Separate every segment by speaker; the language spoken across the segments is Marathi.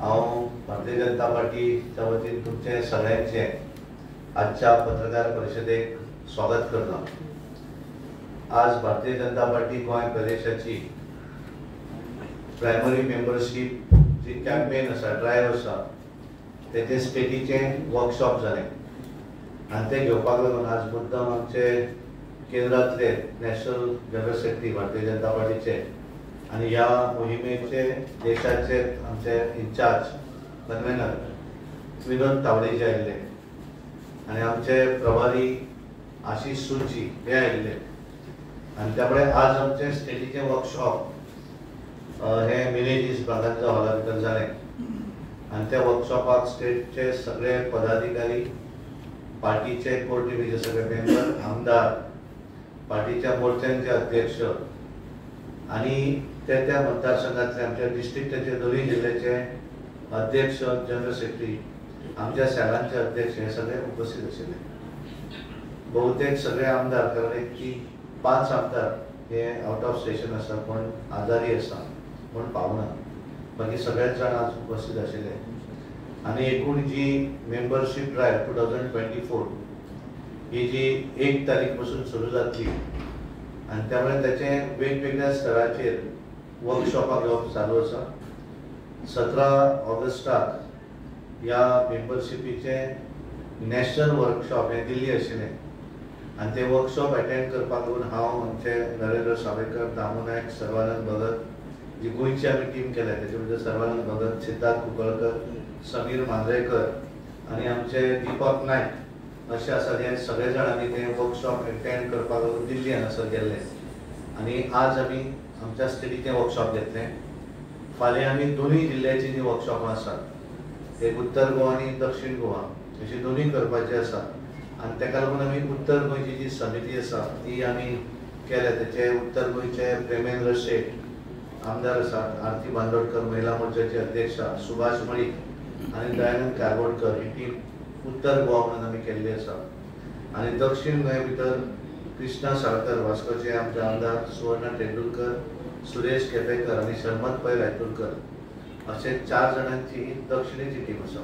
Speaker 1: हांव भारतीय जनता पार्टीच्या वतीन तुमचे सगळ्यांचे आजच्या पत्रकार परिषदेक स्वागत करता। आज भारतीय जनता पार्टी गोंय प्रदेशाची प्रायमरी मेंबरशीप जी कॅम्पेन आसा, ड्रायव्ह आसा, तेचे स्टेटीचे वर्कशॉप जाले आनी ते घेवपाक लागून आज मुद्दम आमचे केंद्रांतले national general secretary Bharatiya Janata पार्टीचे आणि ह्या मोहिमेचे देशाचे आमचे इन्चार्ज कन्व्हेनर विनोद तावडेजी आयिल्ले आणि आमचे प्रभारी आशिष सुरजी हे आयिल्ले आणि त्यामुळे आज आमचे स्टेटीचे वर्कशॉप हे मिनेजीस बागांच्या हॉला भितर जाले आणि त्या वर्कशॉपाक स्टेटचे सगळे पदाधिकारी, पार्टीचे कोर टीमीचे सगळे मेंबर, आमदार, पार्टीच्या मोर्चांचे अध्यक्ष आणि त्या मतदारसंघातले आमच्या डिस्ट्रिक्टाचे दोन्ही जिल्ह्याचे अध्यक्ष, जनरल सेक्रेटरी, आमच्या शाळांचे अध्यक्ष हे सगळे उपस्थित आशिल्ले। बहुतेक सगळे आमदार, कारण एक की 5 आमदार हे आउट ऑफ स्टेशन आसा, पण आजारी आसा, पण पावना, बाकी सगळेच जाण आज उपस्थित आशिल्ले आणि एकूण जी मेंबरशीप ड्रायव्ह 2024 ही जी 1 तारीख पासून सुरू जातली आणि त्यामुळे त्याचे वेगवेगळ्या स्तराचेर वर्कशॉपाक घेवप चालू आसा। 17 ऑगस्टाक ह्या मेंबरशिपीचे नॅशनल वर्कशॉप हे दिल्ली आशिल्ले आणि ते वर्कशॉप अटेंड करपाक लागून हांव, आमचे नरेंद्र सावयकर, दामू नायक, सर्वानंद भगत, जी गोंयची आमी टीम केल्या तेचे भितर सर्वानंद भगत, सिद्धार्थ कुंकळकर, समीर मांद्रेकर आणि आमचे दीपक नायक असे आसात। हे सगळे जाण आमी ते वर्कशॉप अटेंड करपाक लागून दिल्ली हांगासर गेल्ले आणि आज आमी आमच्या स्टेटीचे वर्कशॉप घेतले। फाल्यां आमी दोन्ही जिल्ह्याची जी वर्कशॉपां आसात, एक उत्तर गोवा आणि दक्षिण गोवा अशी दोन्ही करपाची आसा आणि ताका लागून आमी उत्तर गोंयची जी समिती आसा ती आमी केल्या। त्याचे उत्तर गोंयचे प्रेमेंद्र शेट आमदार आसात, आरती बांदोडकर महिला मोर्चाचे अध्यक्ष, सुभाष मळीक आणि दयानंद कारवडकर ही टीम उत्तर गोवा म्हणून आमी केल्ली आसा आणि दक्षिण गोंया भितर कृष्णा साळकर वास्कोचे आमचे आमदार, सुवर्णा तेंडुलकर, सुरेश केपेकर आणि शर्मत पै रायतुरकर असे 4 जाणांची दक्षिणेची टीम आसा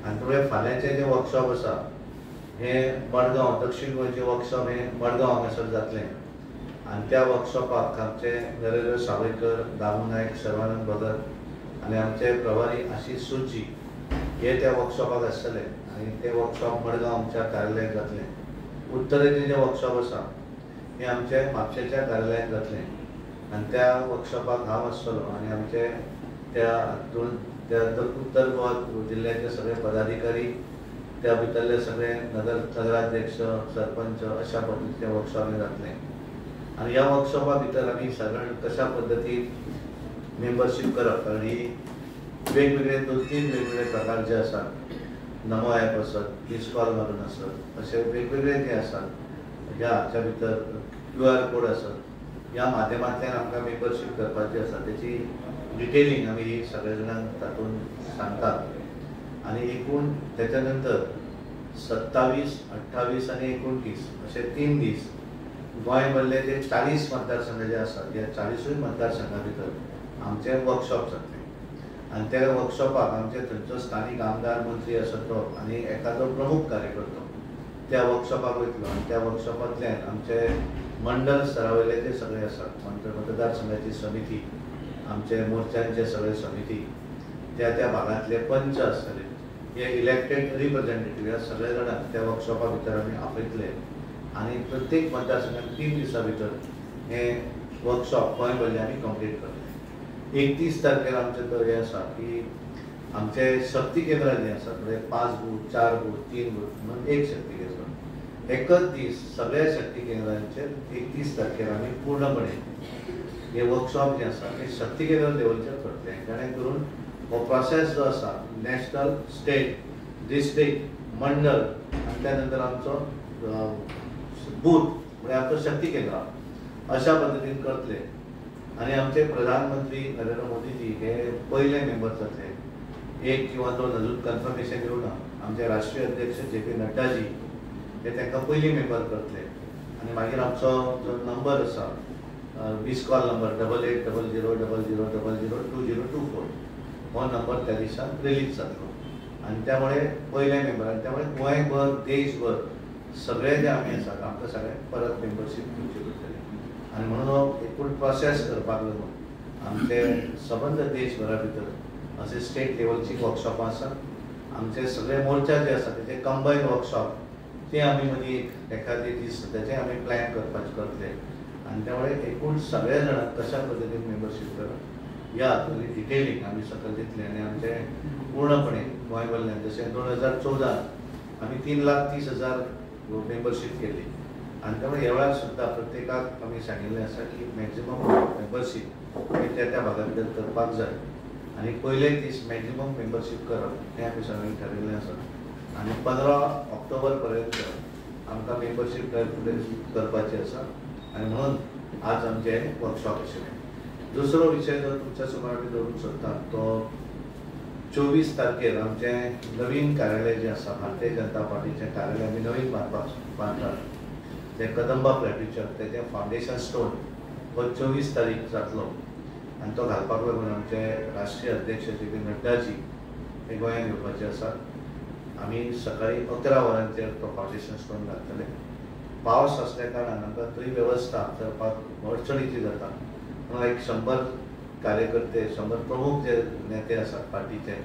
Speaker 1: आणि त्यामुळे फाल्यांचे जे वर्कशॉप आसा हे मडगांव, दक्षिण गोंयचे वर्कशॉप हे मडगांव हांगासर जातले आणि त्या वर्कशॉपाक आमचे नरेंद्र सावयकर, दामू नायक, सर्वानंद भगत आणि आमचे प्रभारी आशिष सुरजी हे त्या वर्कशॉपाक आसतले आणि ते वर्कशॉप मडगांव आमच्या कार्यालयात जातले। उत्तरेचे जे वर्कशॉप आसा हे आमचे म्हापशेच्या कार्यालयात जातले आणि त्या वर्कशॉपाक हांव आसतलो आणि आमचे त्या उत्तर गोवा जिल्ह्याचे सगळे पदाधिकारी, त्या भितरले सगळे नगराध्यक्ष, सरपंच अशा पद्धतीचे वर्कशॉप जातले आणि ह्या वर्कशॉपा भितर आमी साधारण कशा पद्धतीन मेंबरशीप करप, कारण ही वेगवेगळे 2-3 वेगवेगळे प्रकार जे आसात, नमो ॲप आसत, मिस कॉल मारून आसत, असे वेगवेगळे जे आसात ह्या हाच्या भितर QR कोड आसत, ह्या माध्यमांतल्यान आमकां मेंबरशीप करपाची आसा। त्याची डिटेलिंग आमी ही सगळे जाणांक तातूंत सांगतात आणि एकूण त्याच्या नंतर 27, 28 आणि 29 असे 3 दीस गोंय भरले जे 40 मतदारसंघ जे आसात, ह्या 40 मतदारसंघा भितर आमचे वर्कशॉप जातले आणि त्या वर्कशॉपाक आमचे थंयचो स्थानिक आमदार, मंत्री आसत तो आणि एखादो प्रमुख कार्यकर्तो त्या वर्कशॉपाक वयतलो आणि त्या वर्कशॉपांतल्यान आमचे मंडल स्तरावयले जे सगळे आसात, मतदारसंघाची समिती, आमचे मोर्चांचे सगळे समिती, त्या भागांतले पंच आसतले, हे इलेक्टेड रिप्रेझेंटेटिव्ह ह्या सगळे जाणांक त्या वर्कशॉपा भितर आमी आपयतले आणि प्रत्येक मतदारसंघात 3 दिसां भितर हे वर्कशॉप गोंय भरले आमी कंप्लीट करतले। 31 तारखेर आमचे तर हे आसा की आमचे शक्ती केंद्रां जी आसात, म्हणजे 5 बूथ, 4 बूथ, 3 बूथ म्हणून एक शक्ती केंद्र, एकच दीस सगळ्या शक्ती केंद्रांचे 31 तारखेर आमी पूर्णपणे हे वर्कशॉप जे आसा ते शक्ती केंद्र लेवलचेर करतले, जेणे करून हो प्रोसेस जो आसा नॅशनल, स्टेट, डिस्ट्रिक्ट, मंडल आणि त्यानंतर आमचो बूथ म्हणजे आमचो शक्ती केंद्र अशा पद्धतीन करतले आणि आमचे प्रधानमंत्री नरेंद्र मोदीजी हे पहिले मेंबर जातले। 1 किंवा 2 अजून कन्फर्मेशन येवना। आमचे राष्ट्रीय अध्यक्ष JP नड्डाजी हे तांकां पयली मेंबर करतले आणि मागीर आमचो जो नंबर आसा मिस कॉल नंबर 88000000002024 हो नंबर त्या दिसाक रिलीज जातलो आणि त्यामुळे पयले मेंबर आणि त्यामुळे गोंयभर देशभर सगळे जे आमी आसात आमकां सगळ्यांक परत मेंबरशीप दिवची पडटली आणि म्हणून हो एकूण प्रोसेस करपाक लागून आमचे सबंद देशभरा भितर असे स्टेट लेवलची वर्कशॉपां आसात आमचे सगळे मोर्चा जे आसा तेचे कंबायन वर्कशॉप ते आमी मदीं एखादी दीस तेचे आमी प्लॅन करपाचे करतले आणि त्यामुळे एकूण सगळ्या जाणांक कशा पद्दतीन मेंबरशीप करप ह्या हातूंतली डिटेलिंग आमी सकयल दितले आनी आमचे पूर्णपणे गोंय भरल्यान जशें 2014 आमी 3,30,000 मेंबरशीप केली आणि त्यामुळे ह्या वेळार सुद्दां प्रत्येकाक आमी सांगिल्लें आसा की मॅक्झिमम मेंबरशीप त्या भागा भितर करपाक जाय आणि पयले दीस मॅक्झिमम मेंबरशीप करप हें आमी सगळ्यांनी ठरयिल्लें आसा आणि 15 ऑक्टोबर पर्यंत आमकां मेंबरशीप करपाची आसा आणि म्हणून आज आमचे वर्कशॉप आशिल्लें. दुसरो विशय जो तुमच्या समोर आमी दवरूंक सोदता तो 24 तारखेर आमचें नवीन कार्यालय जें आसा भारतीय जनता पार्टीचें कार्यालय आमी नवीन बांदतात तें कदंबा प्लॅट्यूचर तेजें फावंडेशन स्टोन हो 24 तारीख जातलो आनी तो घालपाक लागून आमचे राष्ट्रीय अध्यक्ष जे पी नड्डाजी हे गोंयांत येवपाचे आसात आमी सकाळी 11 वरांचेर तो फावंडेशन स्टोन घालतले पावस असल्या कारणान आमकां थंय वेवस्था करपाक अडचणीची जाता म्हणून एक 100 कार्यकर्ते 100 प्रमुख जे नेते आसात पार्टीचे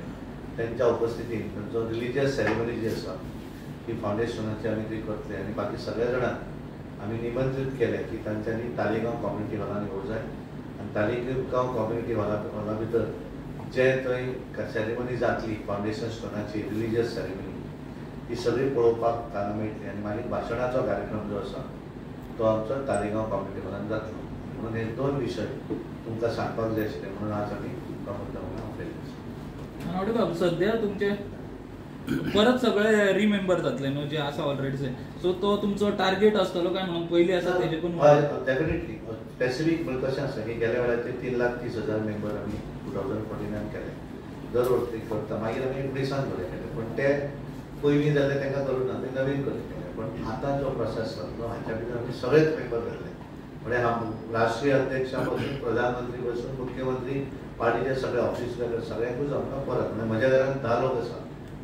Speaker 1: त्यांच्या उपस्थितीन जो रिलिजियस सेरेमनी जी आसा ही फावंडेशनाची आमी थंय करतले आनी बाकी सगळ्या जाणांक आमी निमंत्रीत केले की तांच्यांनी तालिगांव कम्युनिटी हॉलान येवंक जाय आनी तालिगांव कम्युनिटी हॉला भितर जे थंय सेरेमनी जातली फावंडेशन स्टोनाची रिलिजियस सेरेमनी ती सगळी पळोवपाक ताना मेळटली आनी मागीर भाशणाचो कार्यक्रम जो आसा तो आमचो तालिगांव कम्युनिटी हॉलान जातलो म्हणून हे 2 विशय तुमकां सांगपाक जाय आशिल्ले म्हणून आज आमी तुमकां मुद्दाम आपयले.
Speaker 2: बाबू सध्या तुमचे परत सगळे रिमेंबर जातले न्हू जे आसा ऑलरेडी सो तो तुमचो टार्गेट आसतलो काय म्हणून पयलीं आसा तेजे पण
Speaker 1: डेफिनेटली स्पेसिफीक म्हणजे कशें आसा की गेल्या वेळाचेर 3,30,000 मेंबर आमी 2014 केले दर वर्सी करता मागीर आमी 19 बरें केले पण ते पयलीं जाल्ले तांकां करूं ना ते नवीन करून केले पण आतां जो प्रोसेस जातलो हाच्या भितर आमी सगळेच मेंबर जातले म्हणजे राष्ट्रीय अध्यक्षा पासून प्रधानमंत्री पासून मुख्यमंत्री पार्टीचे सगळे ऑफिसर सगळ्यांकूच आमकां परत म्हणजे म्हज्या घरान 10 लोक आसा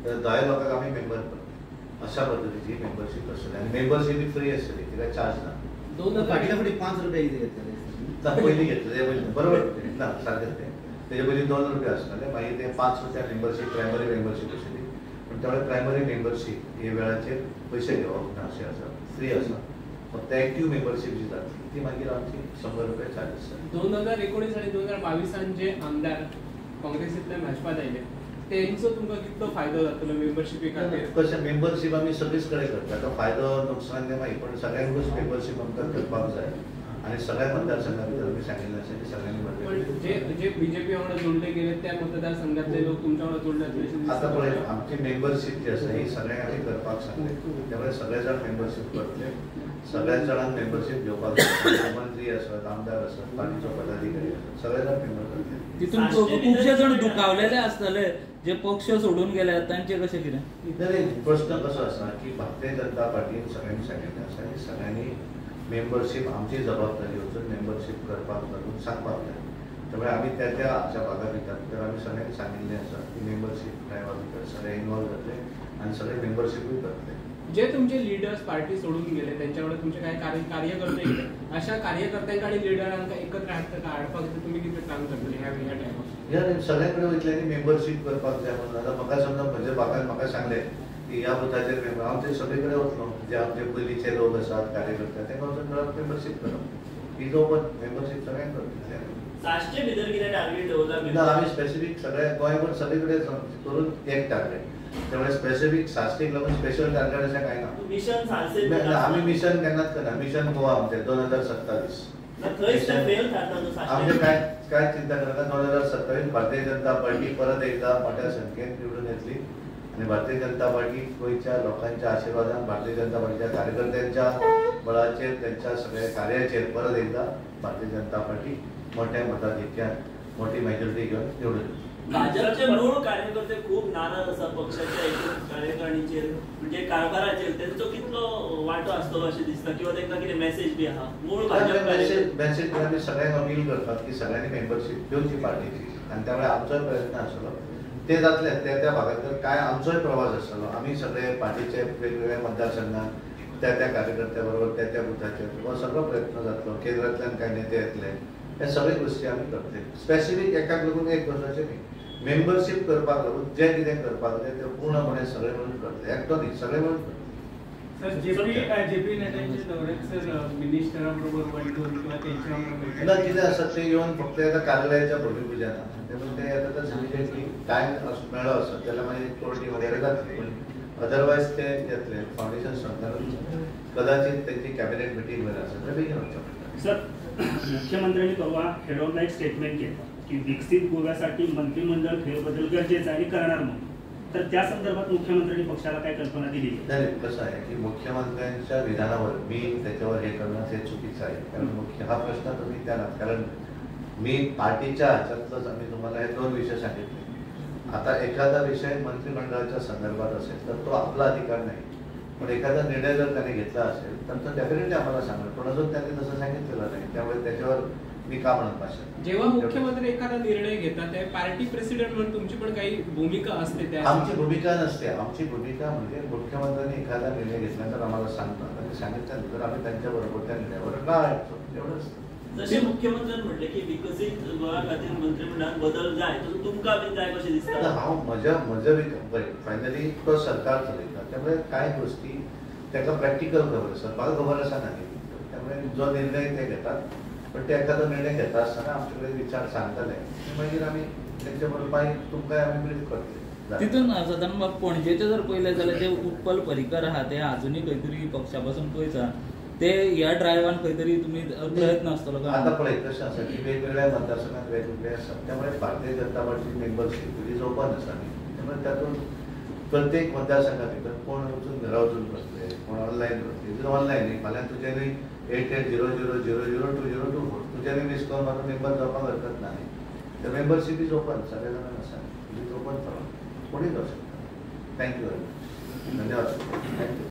Speaker 1: तर 10 लोकांक आमी मेंबर करता अशा पद्दतीची मेंबरशीप आसतली आनी मेंबरशीप फ्री आसतली तिका चार्ज ना
Speaker 3: 2 फाटल्या फुडें 5 रुपया कितें घेतले
Speaker 1: पयलीं घेतले बरोबर ना सारकें तें तेजे पयलीं 2 रुपया आसताले मागीर ते 5 रुपया मेंबरशीप प्रायमरी मेंबरशीप आशिल्ली पण त्यावेळेस प्रायमरी मेंबरशीप हे वेळाचेर पयशे घेवप ना अशें आसा फ्री आसा फक्त एक्टिव्ह मेंबरशीप जी जातली ती मागीर आमची 100 रुपया चार्ज आसता.
Speaker 4: 2019 आणि 2022 जे आमदार काँग्रेसींतल्यान भाजपात आयले तेंचो तुमकां कितलो फायदो जातलो मेंबरशिपी खातीर
Speaker 1: कशें मेंबरशीप आमी सगळीच कडेन करता तो फायदो नुकसान ते मागीर पण सगळ्यांकूच मेंबरशीप आमकां करपाक जाय आणि सगळ्या मतदारसंघा भितर आमी सांगिल्लें आसा की सगळ्यांनी
Speaker 4: पण जे बीजेपी वांगडा जोडले गेले त्या मतदारसंघातले लोक तुमच्या वांगडा जोडले जातले
Speaker 1: आता पळय आमची मेंबरशीप जी आसा ही सगळ्यांक आमी करपाक सांगले त्यामुळे सगळे जाण मेंबरशीप करतले सगळ्याच जाणांक मेंबरशीप घेवपाक जाय मंत्री आसत आमदार आसत पार्टीचो पदाधिकारी आसत सगळे जाण मेंबर करतले
Speaker 2: तितून खुबशे जण दुखावलेले आसतले जे पक्ष सोडून गेले तांचे कशें कितें
Speaker 1: प्रश्न कसो आसा की भारतीय जनता पार्टीन सगळ्यांनी सांगिल्लें आसा की सगळ्यांनी मेंबरशीप आमची जबाबदारी वचून मेंबरशीप करपाक लागून सांगपाक जाय त्यामुळे आमी त्या आमच्या भागा भितर आमी सगळ्यांक सांगिल्लें आसा की मेंबरशीप ड्रायव्हा भितर सगळे इन्वॉल्व जातले आनी सगळे मेंबरशीपूय करतले.
Speaker 4: जे तुमचे लिडर्स पार्टी सोडून गेले त्यांच्याकडे तुमचे काही कार्यकर्ते गेले अशा कार्यकर्त्यांक आणि लिडरांक एकत्र हाडपाक तुम्ही कितें काम करतले ह्या टायमार
Speaker 1: सगळ्या कडेन वयतल्यांनी मेंबरशीप करपाक जाय म्हणून आतां म्हाका समजा म्हज्या भागान म्हाका सांगलें की ह्या बुथाचेर मेंबर हांव ते सगळे कडेन वतलो जे आमचे पयलींचे लोक आसात कार्यकर्ते तांकां वचून मेंबरशीप करप ही जो मेंबरशीप सगळ्यांक करतले.
Speaker 5: साश्टे भितर कितें टार्गेट दवरला
Speaker 1: आमी स्पेसिफीक सगळे गोंयभर सगळे कडेन करून एक टार्गेट त्यामुळे स्पेसिफिक साश्टीक लागून स्पेशल टार्गेट अशें कांय ना.
Speaker 5: मिशन सारसेत
Speaker 1: आमी मिशन केन्नाच करना मिशन गोवा आमचें 2027 आमचे काय चिंता करता 2027 भारतीय जनता पार्टी परत एकदा मोठ्या संख्येन निवडून येतली आणि भारतीय जनता पार्टी गोंयच्या लोकांच्या आशिर्वादान भारतीय जनता पार्टीच्या कार्यकर्त्यांच्या बळाचेर त्यांच्या सगळ्या कार्याचेर परत एकदा भारतीय जनता पार्टी मोठ्या मताधिक्यान मोठी मेजॉरिटी घेऊन निवडून येतली.
Speaker 5: भाजपचे मूळ कार्यकर्ते खूप नाराज आसा पक्षाच्या एकूण कार्यकारिणीचेर म्हणजे कारभाराचेर त्यांचो कितलो वांटो आसतलो अशें दिसता किंवा तांकां कितें मेसेज बी आहा मूळ भाजप
Speaker 1: मेसेज आमी सगळ्यांक अपील करतात की सगळ्यांनी मेंबरशीप घेवची पार्टीची आणि त्यामुळे आमचोय प्रयत्न आसलो ते जातले त्या भागांतल्यान काय आमचोय प्रवास आसलो. आम्ही सगळे पार्टीचे वेगवेगळ्या मतदारसंघात त्या कार्यकर्त्या बरोबर त्या बुथाचेर हो सगळो प्रयत्न जातलो. केंद्रांतल्यान कांय नेते येतले, हे सगळे गोष्टी आमी करतले. स्पेसिफीक एकाक लागून एक गोष्टाचें न्ही, मेंबरशीप करपाक लागून जे कितें करपाक जाय ते पूर्णपणे सगळे मिळून करतले. एकटो न्ही, सगळे मिळून करतले.
Speaker 4: सर जेपी नड्डांचे दौऱ्यात सर मिनिस्टरांबरोबर वैठक किंवा त्यांच्याबरोबर
Speaker 1: ना कितें आसा ते येवन फक्त येता कार्यालयाच्या भूमिपुजनाक त्यामुळे ते येता सांगले की टायम मेळ्ळो आसत जाल्यार मागीर कोर्टी वगैरे जातली. पण अदरवायज ते येतले फाउंडेशन स्ट्रक्चर कदाचित त्यांची कॅबिनेट मिटींग वगैरे आसत ते बेगीन वचचें पडटलें.
Speaker 6: सर, मुख्यमंत्र्यांनी परवा हेडोनला एक स्टेटमेंट केलं की विकसित गोव्यासाठी मंत्रिमंडळ फेरबदल गरजेचा आणि करणार म्हणून. तर त्या संदर्भात मुख्यमंत्र्यांनी पक्षाला काय कल्पना दिली?
Speaker 1: नाही, कसं आहे की मुख्यमंत्र्यांच्या विधानावर मी त्याच्यावर हे करणं हे चुकीचं आहे. कारण हा प्रश्न तुम्ही त्याला, कारण मी पार्टीच्या ह्याच्यातलंच आम्ही तुम्हाला हे 2 विषय सांगितले. आता एखादा विषय मंत्रिमंडळाच्या संदर्भात असेल तर तो आपला अधिकार नाही, पण एखादा निर्णय जर त्याने घेतला असेल तर तो डेफिनेटली आम्हाला सांगणार. पण अजून त्यांनी तसं सांगितलेलं नाही, त्यामुळे त्याच्यावर मी का म्हणत भाषा.
Speaker 4: जेव्हा मुख्यमंत्री एखादा निर्णय घेतात त्या पार्टी प्रेसिडेंट म्हणून तुमची पण काही भूमिका असते त्या?
Speaker 1: आमची भूमिका नसते. आमची भूमिका म्हणजे मुख्यमंत्र्यांनी एखादा निर्णय घेतल्यानंतर आम्हाला सांगतात आणि सांगितल्यानंतर आम्ही त्यांच्या बरोबर त्या निर्णयावर का ऐकतो एवढंच.
Speaker 5: जसे मुख्यमंत्र्यांनी म्हटले की विकसित गोवा खातीर मंत्रिमंडळात बदल जाय तर तुमकां बीन जाय कशें दिसता?
Speaker 1: हांव म्हज्या फायनली तो सरकार चलयता, त्यामुळे काय गोष्टी ताका प्रॅक्टिकल खबर आसा, म्हाका खबर आसा ना. त्यामुळे जो निर्णय ते घेतात, पण ते एखादो निर्णय घेता आसतना आमचे कडेन विचार सांगतले मागीर आमी तेंच्या बरोबर तुमकां आमी ब्रीफ करतले.
Speaker 2: तितून साधारण पणजेचे जर पळयलें जाल्यार जे उत्पल पर्रीकर आहा ते अजुनूय खंय तरी पक्षा पासून पयस आहा, ते ह्या ड्रायव्हान खंय तरी तुमी प्रयत्न आसतलो का?
Speaker 1: आता पळय कशें आसा की वेगवेगळ्या मतदारसंघात वेगवेगळे आसात. त्यामुळे Bharatiya Janata party membership is open आसा. त्यामुळे तातूंत प्रत्येक मतदारसंघा भितर कोण वचून घरा वचून बसले, कोण ऑनलायन बसले. ऑनलायन न्ही, फाल्यां तुजेंय 8800002024 तुजेंय मिस कॉल मारून मेंबर जावपाक हरकत ना. द मेंबरशीप इज ओपन, सगळे जाणां आसा. इट इज ओपन फॉर कोणीय जावं शकता. Thank you very much. धन्यवाद. थँक्यू.